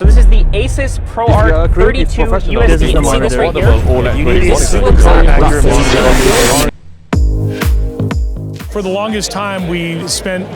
So this is the ASUS ProArt 32 USB. You see this right here? For the longest time, we spent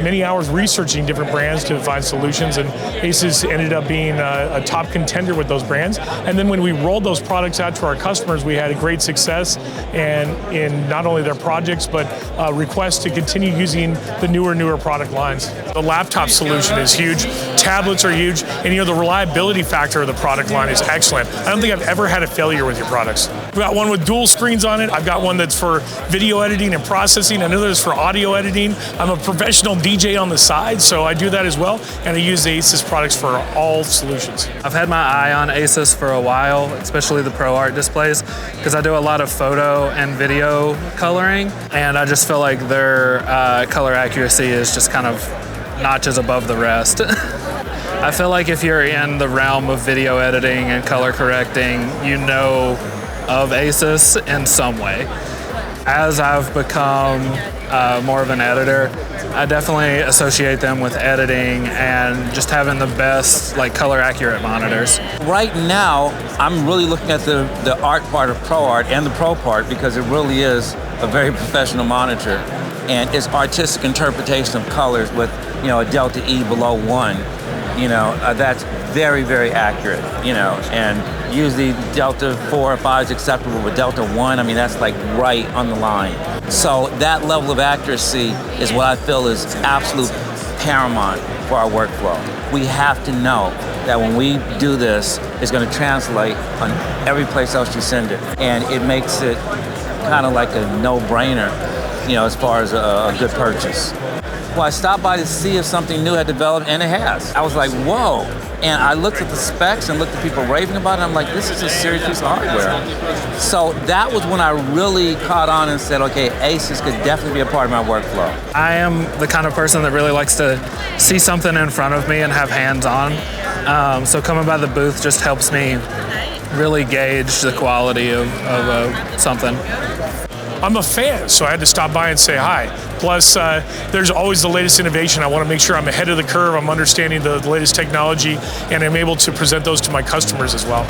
many hours researching different brands to find solutions, and ASUS ended up being a top contender with those brands. And then when we rolled those products out to our customers, we had a great success and in not only their projects, but requests to continue using the newer product lines. The laptop solution is huge, tablets are huge, and the reliability factor of the product line is excellent. I don't think I've ever had a failure with your products. I've got one with dual screens on it. I've got one that's for video editing and processing. Another is for audio editing. I'm a professional DJ on the side, so I do that as well, and I use the ASUS products for all solutions. I've had my eye on ASUS for a while, especially the ProArt displays, because I do a lot of photo and video coloring, and I just feel like their color accuracy is just kind of notches above the rest. I feel like if you're in the realm of video editing and color correcting, you know of ASUS in some way. As I've become more of an editor, I definitely associate them with editing and just having the best color accurate monitors. Right now, I'm really looking at the art part of ProArt and the Pro part because it really is a very professional monitor. And its artistic interpretation of colors with a delta E below 1, that's very accurate, and usually delta 4 or 5 is acceptable, but delta 1, that's right on the line. So that level of accuracy is what I feel is absolute paramount for our workflow. We have to know that when we do this, it's going to translate on every place else you send it. And it makes it kind of like a no-brainer, as far as a good purchase. Well, I stopped by to see if something new had developed, and it has. I was like, whoa. And I looked at the specs and looked at people raving about it. I'm like, this is a serious piece of hardware. So that was when I really caught on and said, okay, ASUS could definitely be a part of my workflow. I am the kind of person that really likes to see something in front of me and have hands-on. So coming by the booth just helps me really gauge the quality of something. I'm a fan, so I had to stop by and say hi. Plus, there's always the latest innovation. I want to make sure I'm ahead of the curve, I'm understanding the latest technology, and I'm able to present those to my customers as well.